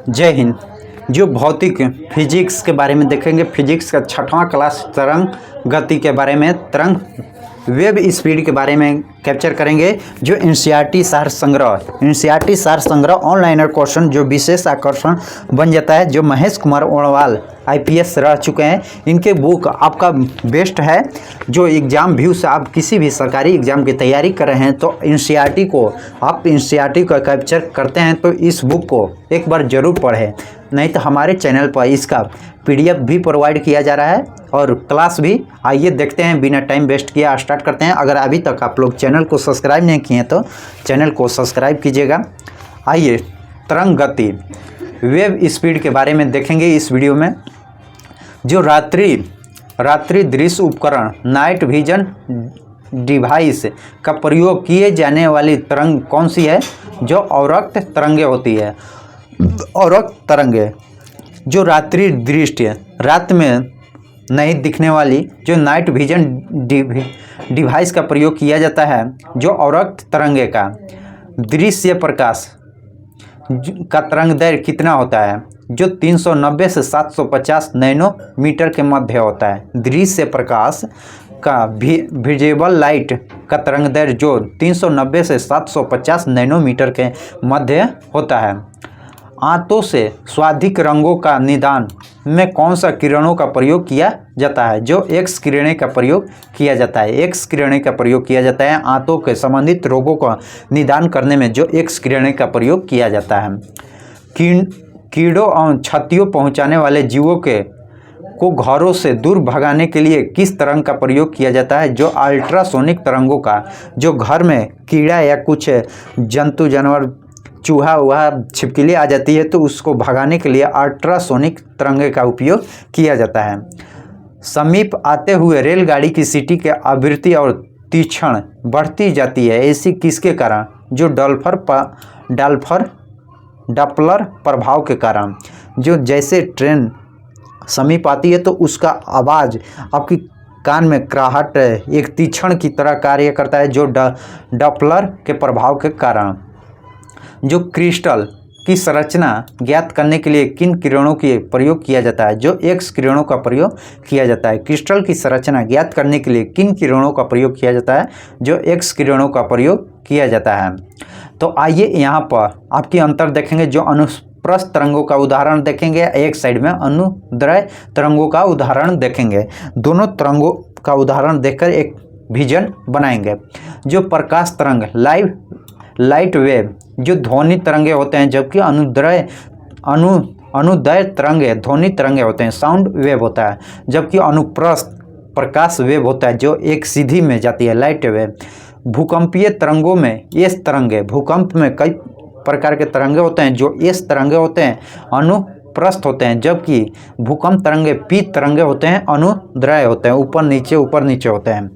जय हिंद। जो भौतिक फिजिक्स के बारे में देखेंगे, फिजिक्स का 6वां क्लास तरंग गति के बारे में, तरंग वेव स्पीड के बारे में कैप्चर करेंगे। जो एनसीईआरटी सार संग्रह ऑनलाइनर क्वेश्चन जो विशेष आकर्षण बन जाता है, जो महेश कुमार ओणवाल आईपीएस रह चुके हैं, इनके बुक आपका बेस्ट है। जो एग्ज़ाम व्यू से आप किसी भी सरकारी एग्ज़ाम की तैयारी कर रहे हैं तो एनसीईआरटी को कैप्चर करते हैं तो इस बुक को एक बार ज़रूर पढ़ें। नहीं तो हमारे चैनल पर इसका पीडीएफ भी प्रोवाइड किया जा रहा है और क्लास भी। आइए देखते हैं, बिना टाइम वेस्ट किए स्टार्ट करते हैं। अगर अभी तक आप लोग चैनल को सब्सक्राइब नहीं किए तो चैनल को सब्सक्राइब कीजिएगा। आइए तरंग गति वेव स्पीड के बारे में देखेंगे इस वीडियो में। जो रात्रि दृश्य उपकरण नाइट विजन डिवाइस का प्रयोग किए जाने वाली तरंग कौन सी है? जो अवरक्त तरंगे होती है। अवरक्त तरंगे जो रात्रि दृष्टि, रात में नहीं दिखने वाली, जो नाइट विजन डिवाइस का प्रयोग किया जाता है। जो अवरक्त तरंगे का दृश्य प्रकाश का तरंग दैर्घ्य कितना होता है? जो 390 से 750 नैनोमीटर के मध्य होता है। दृश्य प्रकाश का विजिबल लाइट का तरंग दैर्घ्य जो 390 से 750 नैनोमीटर के मध्य होता है। आंतों से स्वाधिक रंगों का निदान में कौन सा किरणों का प्रयोग किया जाता है? जो एक्स किरणें का प्रयोग किया जाता है। एक्स किरणें का प्रयोग किया जाता है आंतों के संबंधित रोगों का निदान करने में। जो एक्स किरणें का प्रयोग किया जाता है। कीड़ों और क्षतियों पहुंचाने वाले जीवों को घरों से दूर भगाने के लिए किस तरंग का प्रयोग किया जाता है? जो अल्ट्रासोनिक तरंगों का। जो घर में कीड़ा या कुछ जंतु जानवर, चूहा वहा छिपकली आ जाती है तो उसको भगाने के लिए अल्ट्रासोनिक तरंगे का उपयोग किया जाता है। समीप आते हुए रेलगाड़ी की सीटी की आवृत्ति और तीक्ष्ण बढ़ती जाती है, ऐसी किसके कारण? जो डॉपलर प्रभाव के कारण। जो जैसे ट्रेन समीप आती है तो उसका आवाज़ आपकी कान में कराहट एक तीक्ष्ण की तरह कार्य करता है, जो डॉपलर के प्रभाव के कारण। जो क्रिस्टल की संरचना ज्ञात करने के लिए किन किरणों के प्रयोग किया जाता है? जो एक्स किरणों का प्रयोग किया जाता है। क्रिस्टल की संरचना ज्ञात करने के लिए किन किरणों का प्रयोग किया जाता है? जो एक्स किरणों का प्रयोग किया जाता है। तो आइए यहाँ पर आपकी अंतर देखेंगे। जो अनुप्रस्थ तरंगों का उदाहरण देखेंगे, एक साइड में अनुदैर्घ्य तरंगों का उदाहरण देखेंगे। दोनों तरंगों का उदाहरण देखकर एक विजन बनाएंगे। जो प्रकाश तरंग लाइट वेव जो ध्वनि तरंगे होते हैं, जबकि अनुदैर्घ्य तरंगे ध्वनि तरंगे होते हैं, साउंड वेव होता है। जबकि अनुप्रस्थ प्रकाश वेव होता है जो एक सीधी में जाती है, लाइट वेव। भूकंपीय तरंगों में एस तरंगे, भूकंप में कई प्रकार के तरंगे होते हैं। जो एस तरंगे होते हैं अनुप्रस्थ होते हैं, जबकि भूकंप तरंगे पी तरंगे होते हैं, अनुदैर्घ्य होते हैं, ऊपर नीचे होते हैं।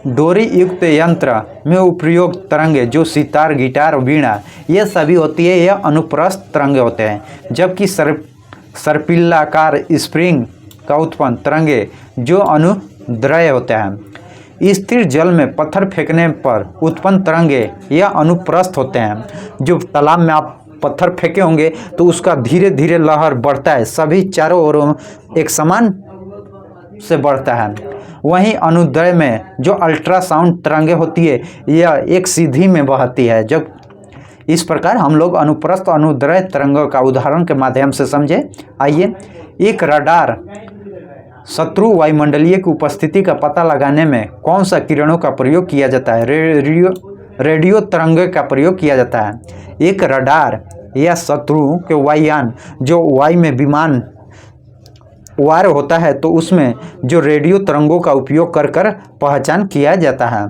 डोरी युक्त यंत्र में उपयोग तरंगे जो सितार, गिटार, वीणा ये सभी होती है, यह अनुप्रस्थ तरंगे होते हैं। जबकि सर्पिलाकार स्प्रिंग का उत्पन्न तरंगे जो अनुदैर्घ्य होते हैं। स्थिर जल में पत्थर फेंकने पर उत्पन्न तरंगे यह अनुप्रस्थ होते हैं। जो तालाब में आप पत्थर फेंके होंगे तो उसका धीरे धीरे लहर बढ़ता है, सभी चारों ओर एक समान से बढ़ता है। वहीं अनुदैर्घ्य में जो अल्ट्रासाउंड तरंगे होती है यह एक सीधी में बहती है। जब इस प्रकार हम लोग अनुप्रस्थ अनुदैर्घ्य तरंगों का उदाहरण के माध्यम से समझे। आइए, एक रडार शत्रु वायुमंडलीय की उपस्थिति का पता लगाने में कौन सा किरणों का प्रयोग किया जाता है? रेडियो तरंगे का प्रयोग किया जाता है। एक रडार या शत्रु के वायुयान जो वायु में विमान वार होता है तो उसमें जो रेडियो तरंगों का उपयोग कर पहचान किया जाता है।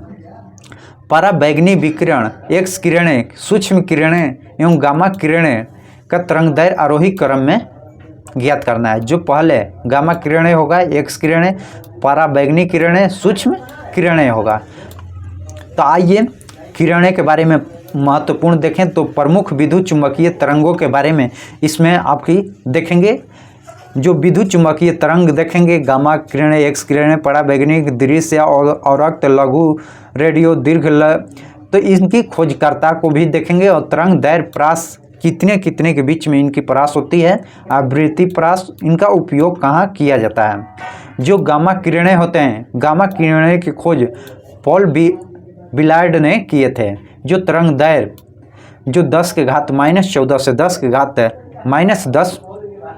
पराबैंगनी विकिरण, एक्स किरणें, सूक्ष्म किरणें एवं गामा किरणें का तरंगदैर्घ्य आरोही क्रम में ज्ञात करना है। जो पहले गामा किरणें होगा, एक्स किरणें, पराबैंगनी किरणें, सूक्ष्म किरणें होगा। तो आइए किरणें के बारे में महत्वपूर्ण देखें तो प्रमुख विद्युत चुंबकीय तरंगों के बारे में इसमें आपकी देखेंगे। जो विद्युत चुंबकीय तरंग देखेंगे, गामा किरणें, एक्स किरणें, पराबैंगनी, दृश्य अवरक्त, लघु, रेडियो, दीर्घ, तो इनकी खोजकर्ता को भी देखेंगे और तरंग दैर्घ्य कितने कितने के बीच में इनकी परास होती है, आवृत्ति परास। इनका उपयोग कहाँ किया जाता है? जो गामा किरणें होते हैं, गामा किरणें की खोज पॉल बिलार्ड ने किए थे। जो तरंग दैर्घ्य जो 10 के घात -14 से 10 के घात -10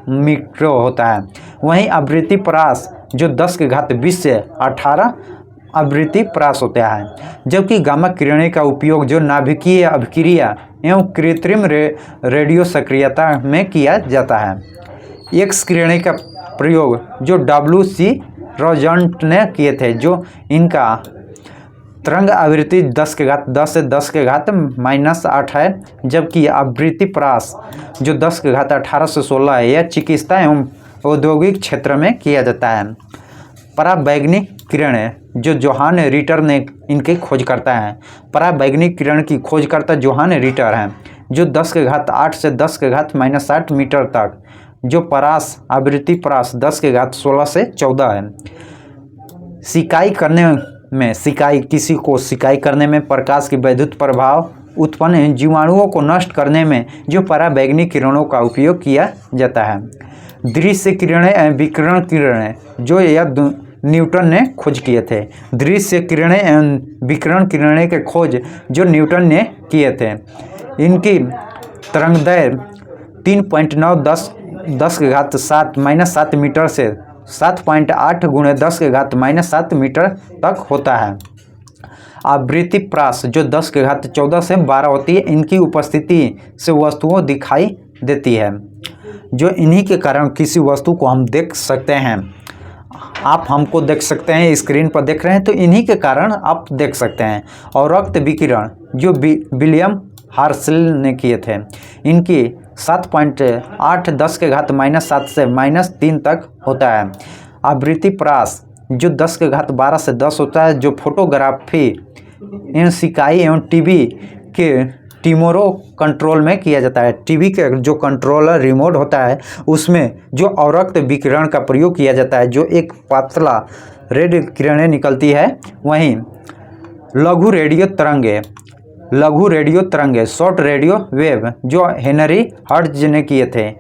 मीटर होता है। वहीं आवृत्ति परास जो 10 के घात 20 से 18 आवृत्ति परास होता है। जबकि गामा किरणें का उपयोग जो नाभिकीय अभिक्रिया एवं कृत्रिम रेडियो सक्रियता में किया जाता है। एक्स किरणें का प्रयोग जो WC रोजर्ट ने किए थे, जो इनका तरंग आवृत्ति 10 के घात 10 से 10 के घात -8 है। जबकि आवृत्ति परास जो 10 के घात 18 से 16 है, यह चिकित्सा एवं औद्योगिक क्षेत्र में किया जाता है। पराबैंगनी किरणें जो जोहान रिटर ने इनकी खोज करता है। पराबैंगनी किरण की खोजकर्ता जोहान रिटर हैं, जो 10 के घात 8 से 10 के घात -8 मीटर तक। जो परास आवृत्ति परास 10 के घात 16 से 14 है। सिकाई करने में किसी को सिकाई करने में प्रकाश की वैद्युत प्रभाव उत्पन्न जीवाणुओं को नष्ट करने में जो पराबैंगनी किरणों का उपयोग किया जाता है। दृश्य किरणें विकिरण किरणें जो यह न्यूटन ने खोज किए थे। दृश्य किरणें एवं विकिरण किरणें के खोज जो न्यूटन ने किए थे। इनकी तरंगदैर्घ्य 3.9 10 के घात 7 -7 मीटर से 7.8 × 10 के घात -7 मीटर तक होता है। आवृत्ति परास जो 10 के घात 14 से 12 होती है। इनकी उपस्थिति से वस्तुओं दिखाई देती है, जो इन्हीं के कारण किसी वस्तु को हम देख सकते हैं। आप हमको देख सकते हैं, स्क्रीन पर देख रहे हैं, तो इन्हीं के कारण आप देख सकते हैं। और रक्त विकिरण जो विलियम हार्शल ने किए थे, इनकी 7.8 10 के घात -7 से -3 तक होता है। आवृत्ति परास जो 10 के घात 12 से 10 होता है। जो फोटोग्राफी इन सिकाई एवं टीवी के टिमोरो कंट्रोल में किया जाता है। टीवी के जो कंट्रोलर रिमोट होता है, उसमें जो अवरक्त विकिरण का प्रयोग किया जाता है, जो एक पतला रेड किरणें निकलती है। वहीं लघु रेडियो तरंगे शॉर्ट रेडियो वेव जो हेनरी हर्ट्ज ने किए थे,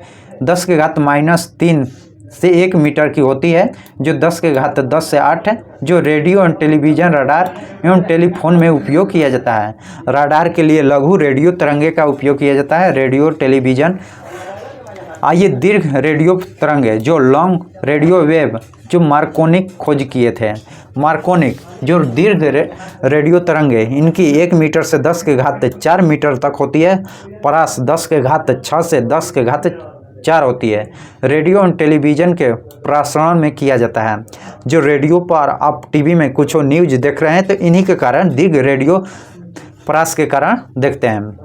10 के घात -3 से 1 मीटर की होती है। जो 10 के घात 10 से 8 है। जो रेडियो एवं टेलीविज़न, रडार एवं टेलीफोन में उपयोग किया जाता है। रडार के लिए लघु रेडियो तरंगे का उपयोग किया जाता है। Radio, television. आइए दीर्घ रेडियो तरंगे जो लॉन्ग रेडियो वेव जो मार्कोनी खोज किए थे। मार्कोनी जो दीर्घ रेडियो तरंगे, इनकी 1 मीटर से 10 के घात 4 मीटर तक होती है। परास 10 के घात 6 से 10 के घात 4 होती है। रेडियो और टेलीविज़न के प्रसारण में किया जाता है। जो रेडियो पर आप टीवी में कुछ न्यूज देख रहे हैं, तो इन्हीं के कारण दीर्घ रेडियो परास के कारण देखते हैं।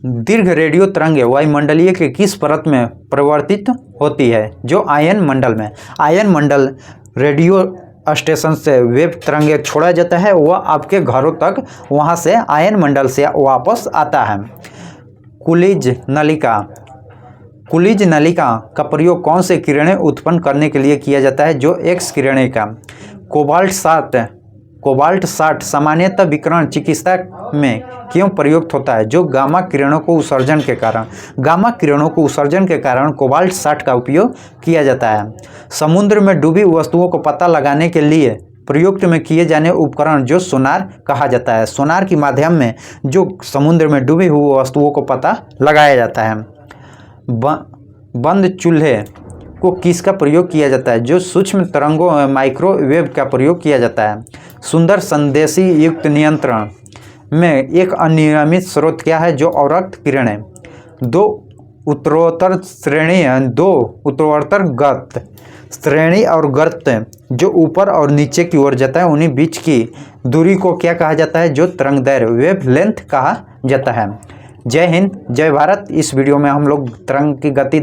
दीर्घ रेडियो तरंगे वायुमंडलीय के किस परत में परिवर्तित होती है? जो आयन मंडल में। आयन मंडल रेडियो स्टेशन से वेव तरंगे छोड़ा जाता है, वह आपके घरों तक वहाँ से आयन मंडल से वापस आता है। कुलिज नलिका का प्रयोग कौन से किरणें उत्पन्न करने के लिए किया जाता है? जो एक्स किरणें का। कोबाल्ट 60 सामान्यतः विकिरण चिकित्सा में क्यों प्रयुक्त होता है? जो गामा किरणों को उत्सर्जन के कारण कोबाल्ट 60 का उपयोग किया जाता है। समुद्र में डूबी वस्तुओं को पता लगाने के लिए प्रयुक्त में किए जाने उपकरण जो सोनार कहा जाता है। सोनार के माध्यम में जो समुद्र में डूबी हुई वस्तुओं को पता लगाया जाता है। बंद चूल्हे को किसका प्रयोग किया जाता है? जो सूक्ष्म तरंगों माइक्रोवेव का प्रयोग किया जाता है। सुंदर संदेशी युक्त नियंत्रण में एक अनियमित स्रोत क्या है? जो अवरक्त किरणें। दो उत्तरोत्तर गर्त श्रेणी और गर्त जो ऊपर और नीचे की ओर जाता है, उन्हीं बीच की दूरी को क्या कहा जाता है? जो तरंगदैर्घ्य वेव लेंथ कहा जाता है। जय हिंद, जय भारत। इस वीडियो में हम लोग तरंग की गति